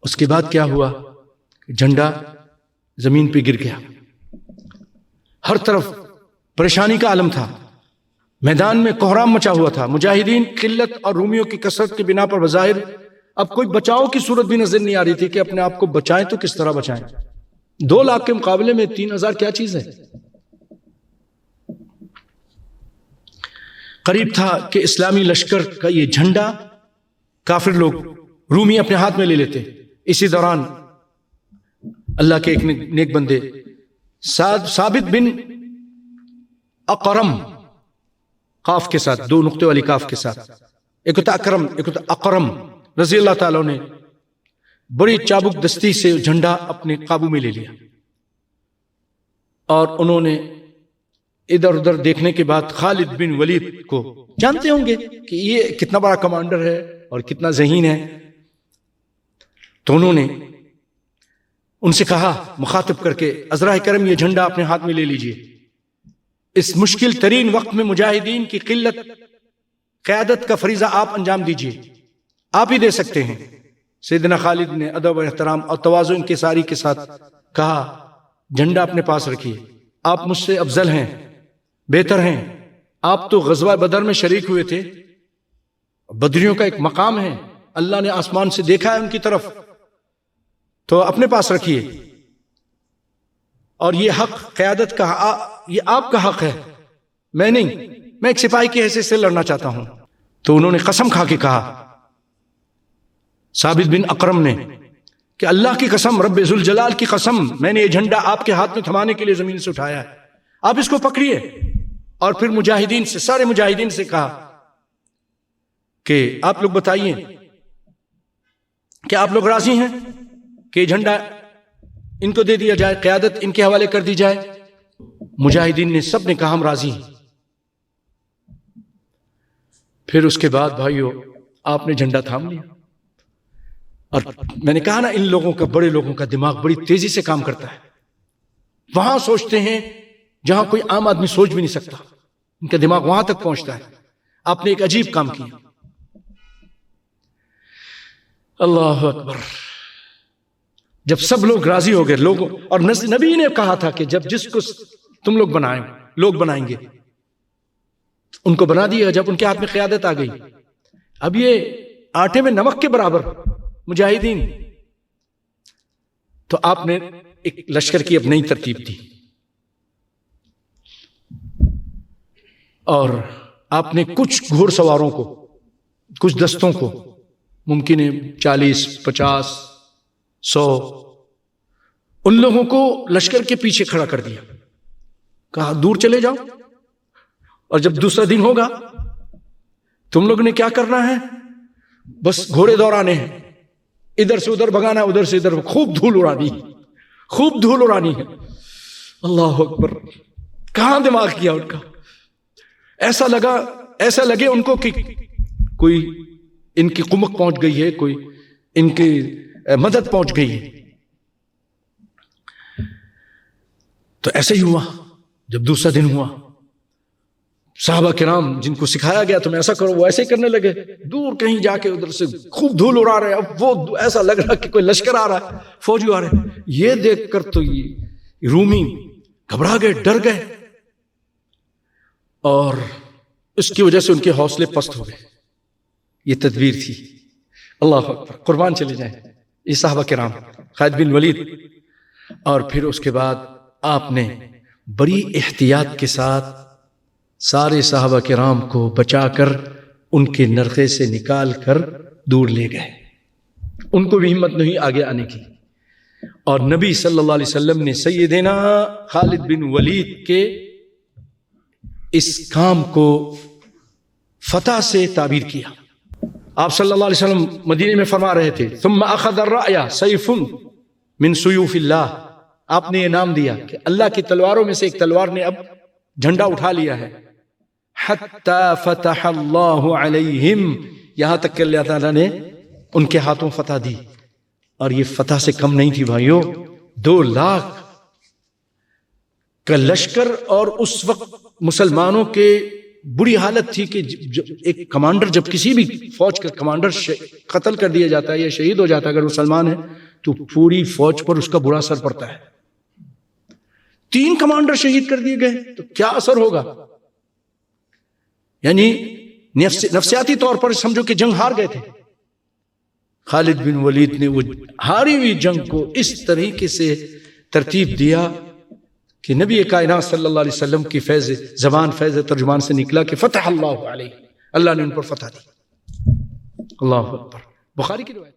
اس کے بعد کیا ہوا؟ جھنڈا زمین پہ گر گیا، ہر طرف پریشانی کا عالم تھا، میدان میں کوہرام مچا ہوا تھا، مجاہدین قلت اور رومیوں کی کثرت کی بنا پر بظاہر اب کوئی بچاؤ کی صورت بھی نظر نہیں آ رہی تھی کہ اپنے آپ کو بچائیں تو کس طرح بچائیں۔ 2 لاکھ کے مقابلے میں 3000 کیا چیز ہے؟ قریب تھا کہ اسلامی لشکر کا یہ جھنڈا کافر لوگ رومی اپنے ہاتھ میں لے لیتے۔ اسی دوران اللہ کے ایک نیک بندے ثابت بن اقرم، قاف کے ساتھ 2 نقطے والی قاف کے ساتھ، ایک ہوتا اکرم ایک ہوتا اقرم، رضی اللہ تعالیٰ نے بڑی چابک دستی سے جھنڈا اپنے قابو میں لے لیا، اور انہوں نے ادھر ادھر دیکھنے کے بعد خالد بن ولید کو جانتے ہوں گے کہ یہ کتنا بڑا کمانڈر ہے اور کتنا ذہین ہے، تو انہوں نے ان سے کہا مخاطب کر کے، عذرا کرم یہ جھنڈا اپنے ہاتھ میں لے لیجئے، اس مشکل ترین وقت میں مجاہدین کی قلت قیادت کا فریضہ آپ انجام دیجئے، آپ ہی دے سکتے ہیں۔ سیدنا خالد نے ادب و احترام اور تواضع انکساری کے ساتھ کہا جھنڈا اپنے پاس رکھیے، آپ مجھ سے افضل ہیں، بہتر ہیں، آپ تو غزوہ بدر میں شریک ہوئے تھے، بدریوں کا ایک مقام ہے، اللہ نے آسمان سے دیکھا ہے ان کی طرف، تو اپنے پاس رکھیے، اور یہ حق قیادت کا یہ آپ کا حق ہے، میں نہیں، میں ایک سپاہی کی حیثیت سے لڑنا چاہتا ہوں۔ تو انہوں نے قسم کھا کے کہا، ثابت بن اکرم نے، کہ اللہ کی قسم، رب ذوالجلال کی قسم، میں نے یہ جھنڈا آپ کے ہاتھ میں تھمانے کے لیے زمین سے اٹھایا ہے، آپ اس کو پکڑیے۔ اور پھر مجاہدین سے، سارے مجاہدین سے کہا کہ آپ لوگ بتائیے کہ آپ لوگ راضی ہیں کہ جھنڈا ان کو دے دیا جائے، قیادت ان کے حوالے کر دی جائے؟ مجاہدین نے سب نے کہا ہم راضی ہیں۔ پھر اس کے بعد بھائیو آپ نے جھنڈا تھام لیا، اور میں نے کہا نا ان لوگوں کا، بڑے لوگوں کا دماغ بڑی تیزی سے کام کرتا ہے، وہاں سوچتے ہیں جہاں کوئی عام آدمی سوچ بھی نہیں سکتا، ان کا دماغ وہاں تک پہنچتا ہے۔ آپ نے ایک عجیب کام کیا، اللہ اکبر، جب سب لوگ راضی ہو گئے، لوگوں، اور نبی نے کہا تھا کہ جب جس کو تم لوگ بنائیں، لوگ بنائیں گے، ان کو بنا دیا، جب ان کے ہاتھ میں قیادت آ گئی، اب یہ آٹے میں نمک کے برابر مجاہدین، تو آپ نے ایک لشکر کی اب نئی ترتیب دی، اور آپ نے کچھ گھوڑ سواروں کو، کچھ دستوں کو، ممکن ہے 40 50 100، ان لوگوں کو لشکر کے پیچھے کھڑا کر دیا، کہا دور چلے جاؤ، اور جب دوسرا دن ہوگا تم لوگ نے کیا کرنا ہے، بس گھوڑے دوڑانے ہیں، ادھر سے ادھر بھگانا، ادھر سے ادھر، خوب دھول اڑانی، خوب دھول اڑانی ہے۔ اللہ اکبر، کہاں دماغ کیا ان کا، ایسا لگے ان کو کہ کوئی ان کی قمق پہنچ گئی ہے، کوئی ان کی مدد پہنچ گئی ہے۔ تو ایسے ہی ہوا، جب دوسرا دن ہوا، صحابہ کرام جن کو سکھایا گیا تم ایسا کرو، وہ ایسے ہی کرنے لگے، دور کہیں جا کے ادھر سے خوب دھول اڑا رہے، اب وہ ایسا لگ رہا کہ کوئی لشکر آ رہا ہے، فوجی آ رہے ہیں، یہ دیکھ کر تو یہ رومی گھبرا گئے، ڈر گئے، اور اس کی وجہ سے ان کے حوصلے پست ہو گئے۔ یہ تدبیر تھی، اللہ اکبر، قربان چلے جائیں یہ صحابہ کرام، خالد بن ولید۔ اور پھر اس کے بعد آپ نے بڑی احتیاط کے ساتھ سارے صحابہ کرام کو بچا کر ان کے نرخے سے نکال کر دور لے گئے، ان کو بھی ہمت نہیں آگے آنے کی۔ اور نبی صلی اللہ علیہ وسلم نے سیدنا خالد بن ولید کے اس کام کو فتح سے تعبیر کیا۔ آپ صلی اللہ علیہ وسلم مدینے میں فرما رہے تھے، ثم اخذ الرأی سیف من سیوف اللہ، آپ نے یہ نام دیا کہ اللہ کی تلواروں میں سے ایک تلوار نے اب جھنڈا اٹھا لیا ہے، حتی فتح اللہ علیہم، یہاں تک کہ اللہ تعالیٰ نے ان کے ہاتھوں فتح دی۔ اور یہ فتح سے کم نہیں تھی بھائیو، 2 لاکھ کا لشکر، اور اس وقت مسلمانوں کے بری حالت تھی کہ ایک کمانڈر جب کسی بھی فوج کا کمانڈر قتل کر دیا جاتا ہے یا شہید ہو جاتا ہے اگر وہ مسلمان ہے تو پوری فوج پر اس کا برا اثر پڑتا ہے. 3 کمانڈر شہید کر دیے گئے تو کیا اثر ہوگا؟ یعنی نفسیاتی طور پر سمجھو کہ جنگ ہار گئے تھے. خالد بن ولید نے وہ ہاری ہوئی جنگ کو اس طریقے سے ترتیب دیا کہ نبی کائنات صلی اللہ علیہ وسلم کی فیض زبان فیض ترجمان سے نکلا کہ فتح اللہ علیہ، اللہ نے ان پر فتح دی. اللہ اکبر. بخاری کی روایت.